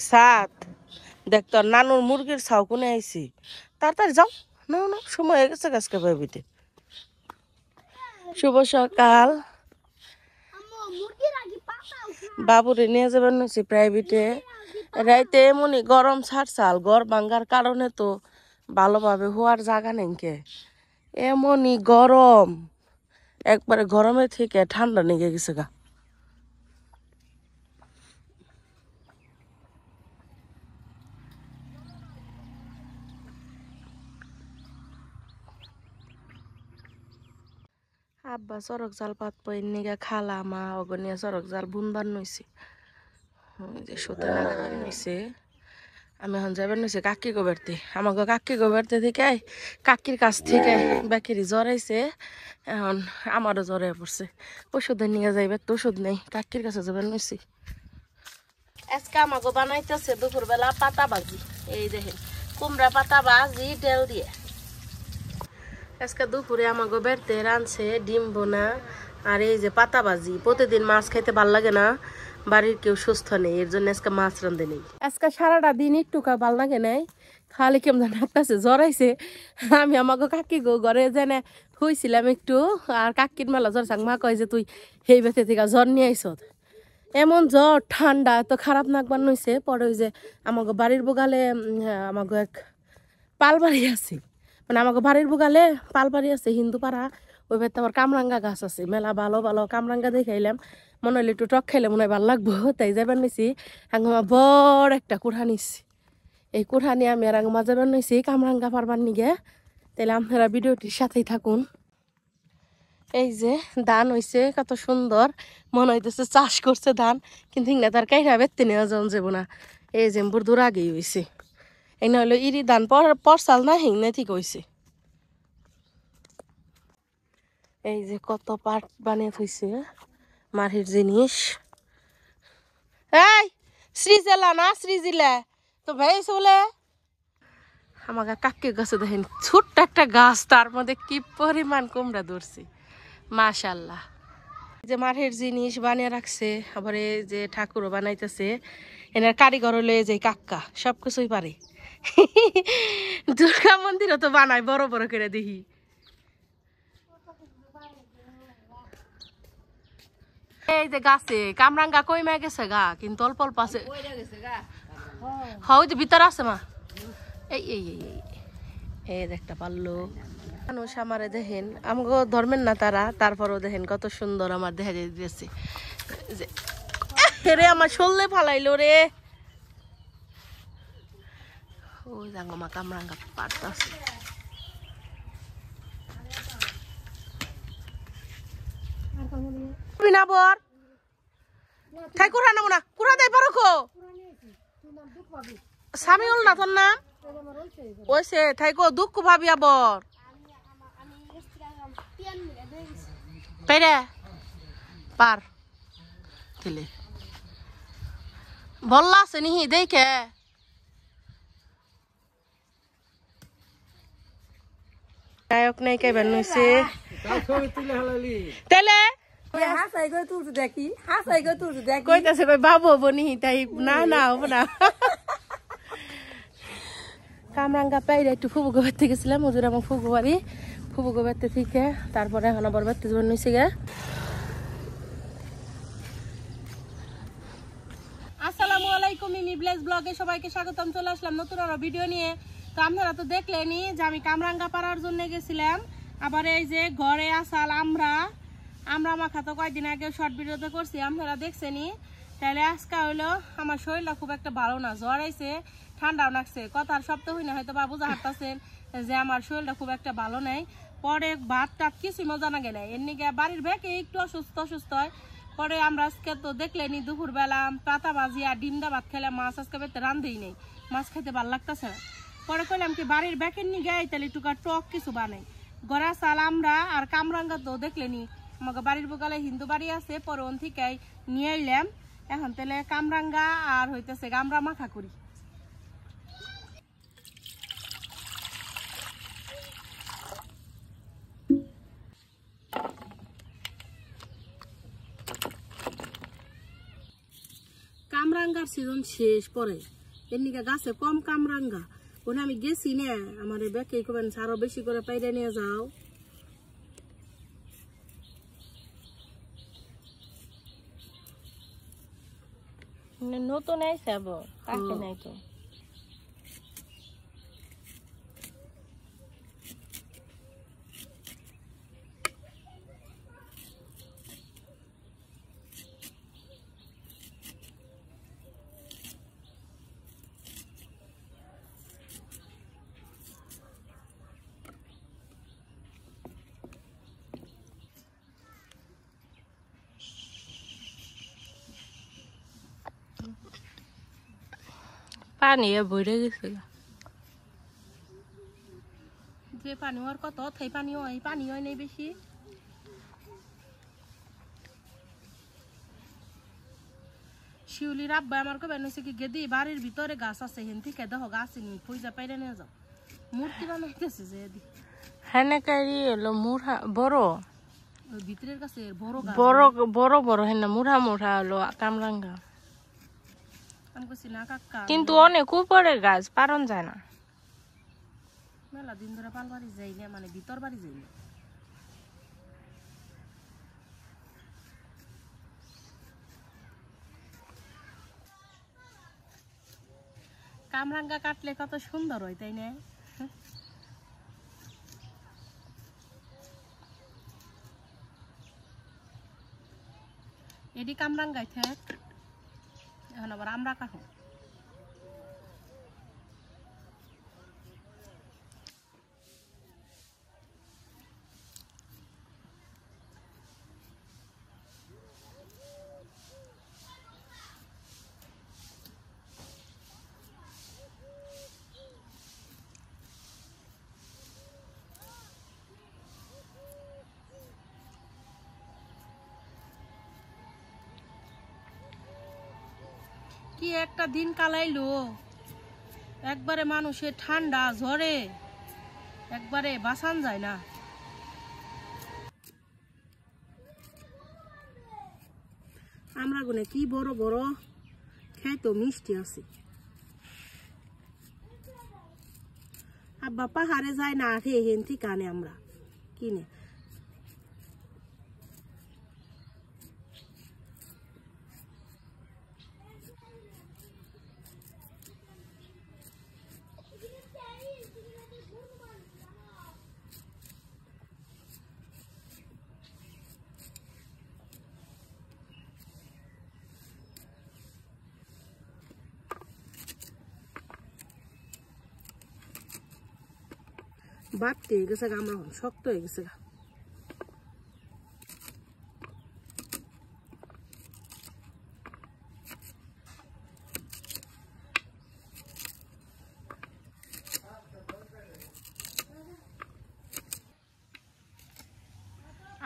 সাত দেখ তোর নানুর মুরগির ছাও কোনে আইছি তাড়াতাড়ি যাও না না সময় হয়ে গেছে গাছকে ভাবিতে শুভ সকাল বাবুরে নিয়ে যাবেন হচ্ছে প্রাইভেটে রাইতে এমনই গরম ছাড়ছাল ঘর ভাঙ্গার কারণে তো ভালোভাবে হওয়ার জায়গা নেই কে এমনই গরম একবারে গরমে থেকে ঠান্ডা লেগে গেছে গা আব্বা চরক জাল পাত পই নিগা খালা মা অগনিয়া চরক জাল বুনবার নইছে যে সুতা লাগাবার নইছে আমি এখন যাবার নইছে কাকি গোবারতে আমাকে কাকি গোবারতে থেকে কাকির কাছ থেকে বাকিরি জ্বরাইছে এখন আমারও জ্বরে পড়ছে ওষুধে নিয়ে যাইবে তো ওষুধ নেই কাকির কাছে যাবার নইছি আজকে আমাকে বানাইতেছে দুপুরবেলা পাতা ভাজি এই দেখেন কুমড়া পাতা ভাজি তেল দিয়ে আজকে দুপুরে আমাকে বেরতে রানছে ডিম বোনা আর এই যে পাতা ভাজি প্রতিদিন মাছ খাইতে ভাল লাগে না বাড়ির কেউ সুস্থ নেই এর জন্য আজকে মাছ রান্ধে নেই আজকে সারাটা দিন একটু ভাল লাগে নাই খালি কেমন ডাকতেছে জ্বরাইছে আমি আমাকে কাকি গো ঘরে জেনে হইছিলাম একটু আর কাকির মেলা জ্বর চাক মা কয় যে তুই সেই বেতে থেকে জ্বর নিয়ে আইস এমন জ্বর ঠান্ডা তো খারাপ নাকবার নইছে পরে ওই যে আমাকে বাড়ির বোগালে আমাকে এক পালবাড়ি আছে মানে আমাকে বাড়ির বোগালে পালবাড়ি আছে হিন্দু পাড়া ওই ভেতরে আবার কামরাঙ্গা গাছ আছে মেলা ভালো ভালো কামরাঙ্গা দেখাইলাম মনে হলে একটু টক খাইলে মনে হয় ভালো লাগবো তাই যাবার নিছি আঙ্গমা বড় একটা কুড়া নিছি এই কুড়া নিয়ে আমি আর আঙ্গমা যাবার নিছি কামরাঙ্গা পারবার নিগে তাইলে আপনারা ভিডিওটির সাথেই থাকুন এই যে ধান হইছে কত সুন্দর মনে হইতেছে চাষ করছে ধান কিন্তু না তার কাইরা বেতে নেওয়া যাওয়া যাবো না এই যে বুড়দুর আগেই হইছে এই না হলো ইরি ধান পরসাল না হিংনে ঠিক হইছে এই যে কত পাট বানিয়ে থইছে মাটির জিনিস এই শ্রীজেলা না শ্রীজিলা তো ভাই বলে আমাকে কাকির গাছে দেখেন ছোট্ট একটা গাছ তার মধ্যে কি পরিমাণ কুমড়া ধরছে মাশাল্লাহ যে মাটির জিনিস বানিয়ে রাখছে আবার এই যে ঠাকুরও বানাইতেছে এনার কারিগর হলো এই যে কাক্কা সবকিছুই পারে দুর্গা মন্দিরও তো বানায় বড় বড় করে দেখি এই যে গাছে কামরাঙ্গা কইমা গেছে গা কিন্তু অল্প অল্প আছে হয় যে ভিতরে আছে মা এই এই এই এই একটা পারলো মানুষ আমারে দেখেন আমাকে ধর্মের না তারা তারপরও দেখেন কত সুন্দর আমার দেখা যাইতেছে রে আমার শোললে ফালাইলো রে ওই জাঙ্গমা কামরাঙ্গা পারতাছে বিনা বর তাই কুড়া নামো না কুড়া দেয় পারো খো সামিউল না তোর নাম ওইসে তাই কো দুঃখ ভাবি আবর তাই রে পার দিলে বললা আছে নিহি দেখে নায়ক নায়িকা বানাইছে তেলে কইতাছে কই বাবু হবো নিহি তাই না না হবো না কামরাঙ্গা পাইরে একটু ফুবু গোবারতে গেছিলাম ওজোর আমার ফুবু বাড়ি ফুবু গোবারতে থেকে তারপরে এখন আবার বাড়তে যাবার নিয়েছে গে আসসালামু আলাইকুম মিমি ব্লেজ ব্লগে সবাইকে স্বাগতম চলে আসলাম নতুন আরো ভিডিও নিয়ে তো আপনারা তো দেখলেনি যে আমি কামরাঙ্গা পাড়ার জন্য গেছিলাম আবার এই যে ঘরে আসাল আমরা মাখা তো কয়েকদিন আগে শর্ট ভিডিওতে করছি আপনারা দেখছেনি তাহলে আজকে হইলো আমার শরীরটা খুব একটা ভালো না জ্বর আইছে ঠান্ডাও লাগছে কথার সপ্তাহ হই না হয়তো বা বুঝা হাঁটতেছেন যে আমার শরীরটা খুব একটা ভালো নেই পরে ভাত টাত কিছুই মজা না গেলে এমনি গিয়ে বাড়ির ব্যাগে একটু অসুস্থ হয় পরে আমরা আজকে তো দেখলেনি দুপুরবেলা পাতা ভাজি আর ডিমদা ভাত খেলে মাছ আজকে বেতে রান্ধেই নেই মাছ খেতে ভালো লাগতেছে না পরে কইলাম কি বাড়ির ব্যাগের নিয়ে গাই তাহলে একটু টক কিছু বানাই গড়া চাল আমরা আর কামরাঙ্গা তো দেখলেনি আমাকে বাড়ির বগালে হিন্দু বাড়ি আছে পরে ওন থেকে নিয়ে এলাম এখন তাহলে কামরাঙ্গা আর হইতেছে গামরা মাখা করি কামরাঙ্গার সিজন শেষ পরে এমনিকে গাছে কম কামরাঙ্গা ওখানে আমি গেছি না আমার ব্যাকে কবেন আরো বেশি করে পাইরে নিয়ে যাও নতুন আইছে আবার কাকে নাই তো পানি ভরে গেছে যে পানি আর কত থাই পানি হয় নাই বেশি শিউলির আব্বা আমার কবে নইছে কি গেদি বাড়ির ভিতরে গাছ আছে হেন থেকে দেখো গাছ নি পয়সা পাইরে নিয়ে যাও মূর্তি বানাইতেছে যে এদি হেনেকারি হলো মুড়া বড় ওই ভিতরের কাছে বড় গাছ বড় বড় হেনা মুড়া মুড়া হলো কামরাঙ্গা কিন্তু অনেক উপরে গাছ পারন যায় না মেলা দিন ধরে পাল বাড়ি যাই না মানে ভিতর বাড়ি যাই না কামরাঙ্গা কাটলে কত সুন্দর হয় তাই না এডি কামরাঙ্গাই থাক এখন আবার আমরা কাটবো কি একটা দিন কালাইলো একবারে মানুষের ঠান্ডা ঝড়ে একবারে বাসান যায় না আমরা গুনে কি বড় বড় খাইতো মিষ্টি আছে আব্বা পাহাড়ে যায় না খেয়ে হেন ঠিক আনে আমরা কিনে বাটতে গেছে আমরা শক্ত হয়ে গেছে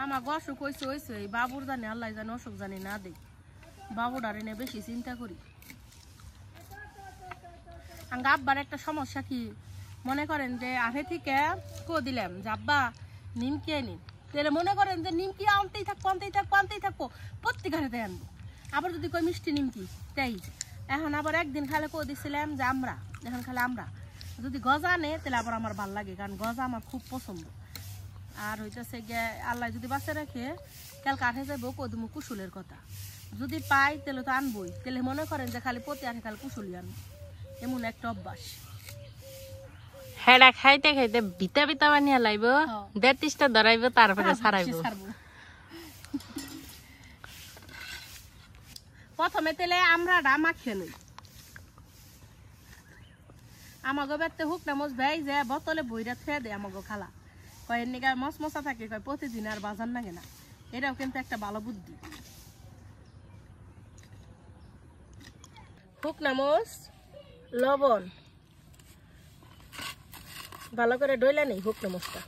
আমার অসুখ হয়েছে হয়েছে বাবুর জানি আল্লাহ জানি অসুখ জানি না দেই বাবুটারে নিয়ে বেশি চিন্তা করি আঙ্গা আব্বার একটা সমস্যা কি মনে করেন যে আগে থেকে কো দিলাম যে আব্বা নিমকি নিন তাহলে মনে করেন যে নিমকি আনতেই থাকবো প্রত্যেক ঘাড়েতে আনবো আবার যদি কই মিষ্টি নিমকি তাই এখন আবার একদিন খালে কো দিছিলাম যে আমরা এখন খালে আমরা যদি গজা আনে তাহলে আবার আমার ভাল লাগে কারণ গজা আমার খুব পছন্দ আর হইতেছে গিয়ে আল্লাহ যদি বাঁচে রাখে কাল কাঠে যাবো কদমু কুশুলের কথা যদি পাই তাহলে তো আনবই তাহলে মনে করেন যে খালি প্রতি আনে খালি কুশুলি আনবো এমন একটা অভ্যাস হেডা খাইতে খাইতে বিতা বিতা বানিয়ে লাইব ৩২টা ধরাইব তারপরে ছাড়াইব প্রথমে তেলে আমরা মাখিয়ে নই আমাকে বেতে হুক না মস ভাই যে বোতলে বইরা থুয়ে দেয় আমাকে খালা কয় এর নিকা মশ মশা থাকে কয় প্রতিদিন আর বাজার লাগে না এটাও কিন্তু একটা ভালো বুদ্ধি হুক না মস লবণ ভালো করে ডইলা নেই হুক না মশটা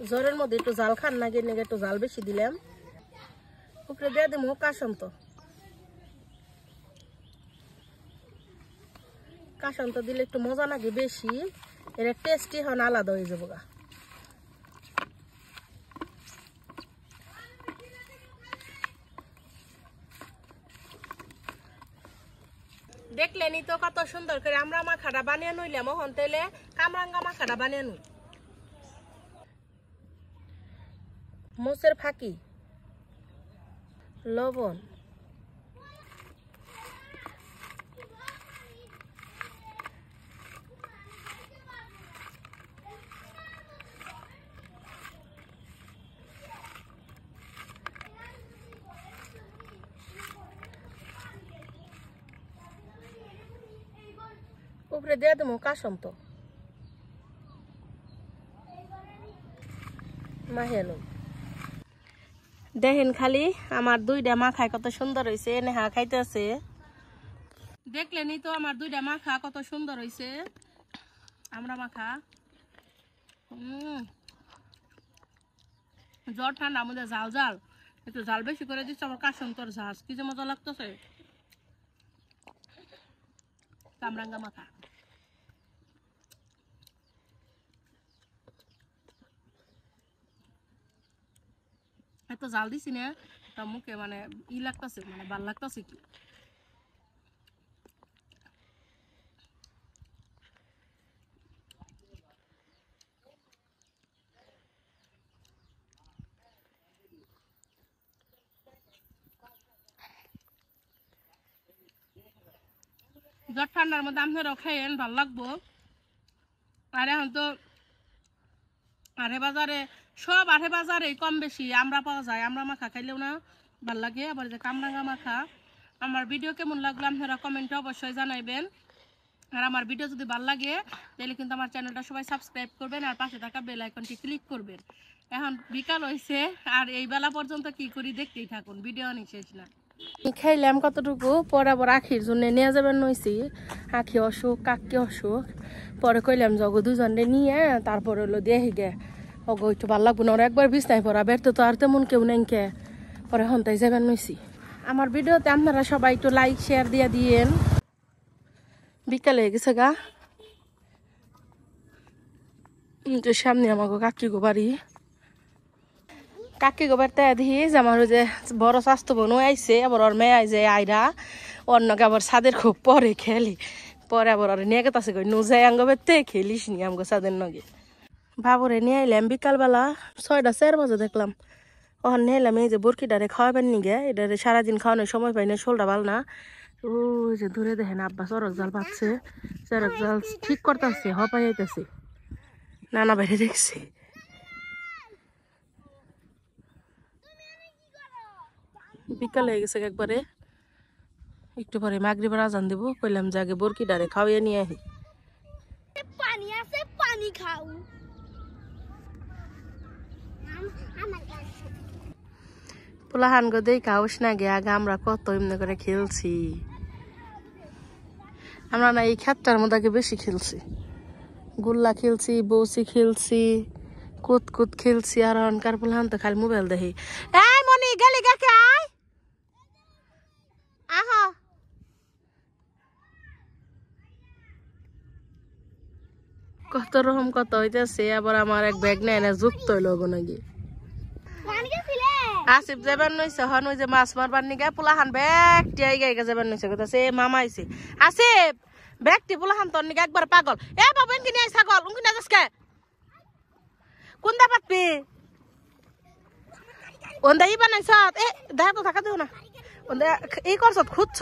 জ্বরের মধ্যে একটু জাল খান না গিয়ে একটু জাল বেশি দিলাম উপরে দিয়ে দেবো কাসন্ত। কাসন্ত দিলে একটু মজা লাগে বেশি, এর টেস্টি হন আলাদা হয়ে যাবো গা। দেখলেনি তো কত সুন্দর করে আমরা মাখাটা বানিয়ে নইলাম। হন তাইলে কামরাঙ্গা মাখাটা বানিয়ে নই। মোচের ফাঁকি, লবণ, উপরে দিয়ে দেবো কাসন্ত মাহিয়ানো। দেখেন খালি আমার দুইটা মাখায় কত সুন্দর হয়েছে। নেহা খাইতেছে। দেখলেনি তো আমার দুইটা মাখা কত সুন্দর হয়েছে। আমরা মাখা জ্বর ঠান্ডা আমাদের ঝাল ঝাল, একটু ঝাল বেশি করে দিচ্ছে আমার কাসন্তর ঝাঁজ কি যে মজা লাগতেছে। কামরাঙ্গা মাখা এত জাল দিছি না তা মুখে মানে ই লাগতেছে, মানে ভাল লাগতেছে কি। জ্বর ঠান্ডার মধ্যে আপনারাও খাইয়েন, ভাল লাগবো। আর এখন তো আড়ে বাজারে সব আড়ে বাজারে কম বেশি আমরা পাওয়া যায়। আমরা মাখা খাইলেও না ভাল লাগে। আবার যে কামরাঙ্গা মাখা। আমার ভিডিও কেমন লাগলো আপনারা কমেন্টে অবশ্যই জানাইবেন। আর আমার ভিডিও যদি ভাল লাগে তাহলে কিন্তু আমার চ্যানেলটা সবাই সাবস্ক্রাইব করবেন আর পাশে থাকা বেল আইকনটি ক্লিক করবেন। এখন বিকাল হয়েছে আর এই বেলা পর্যন্ত কি করি দেখতেই থাকুন, ভিডিও অনেক শেষ না। খাইলাম কতটুকু, পরে আবার আখির জন্য নিয়ে যাবেন নইছি। আখি অসুখ, কাকি অসুখ, পরে কইলাম যে অগো দুজনে নিয়ে তারপরে হলো দিয়ে গে অগো একটু ভাল লাগবো না। ওরা একবার বিছনায় পড়া বেরতে তো আর তেমন কেউ নেই কে, পরে হন্তাই যাবেন নইছি। আমার ভিডিওতে আপনারা সবাই একটু লাইক শেয়ার দিয়ে দিয়েন। বিকাল হয়ে গেছে গা, সামনে আমাকে কাকি গো বাড়ি। কাকি গোবার তাই দেখি যে আমার ওই যে বড় স্বাস্থ্য বোনও আইসে, আবার ওর মেয়ে আইসে আইরা ওর নাকি আবার ছাদের খুব পরে খেলি। পরে আবার ওর নিয়ে গেছে কই নুজাই আঙ্গ বেতে খেলিস নি আমগো ছাদের নগে। বাবুরে নিয়ে আইলাম বিকালবেলা 6টা 4 বাজে দেখলাম। ওখানে নিয়ে এলাম এই যে বরকিটারে খাওয়াবেন নিগে। এটারে সারাদিন খাওয়ানোর সময় পাই না, শোলটা ভাল না। ওই যে দূরে দেখেন আব্বা চরক জাল পাচ্ছে, চরক জাল ঠিক করতেছে, হপাই আইতেছে। নানা বাইরে দেখছি। বিকাল হয়ে গেছে একবারে, একটু পরে মাগরিবের আজান দেব। কইলাম যে আগে বরকিটারে খাওয়াইয়া নিয়ে আহি। পানি আছে, পানি খাও। পোলাহান গো দেই খাওস না গে, আগে আমরা কত এমনি করে খেলছি। আমরা না এই ক্ষেতটার মধ্যে আগে বেশি খেলছি, গুল্লা খেলছি, বৌসি খেলছি, কুত কুত খেলছি। আর অনকার পোলাহান তো খালি মোবাইল দেখি। এই মনি গেলি গাকে আয়, আহা কত রকম কত হইতেছে। আবার আমার এক ব্যাগ নেয় না যুক্ত হইলো গো নাকি। আসিফ যাবেন নইছে হন ওই যে মাছ মারবার নিগে পোলাহান ব্যাগ টিয়াই গাইগা যাবেন নইছে কইতাছে মামা আইছে। আসিফ ব্যাগটি পোলাহান তোর নিগে একবার পাগল। এ বাবা ইনকি নিয়ে ছাগল উনকি না যাসকে কোনটা পাতবি ওন্দা ই বানাইছ। এ দেখা তো থাকা দিও না, ওন্দা ই করছ খুঁজছ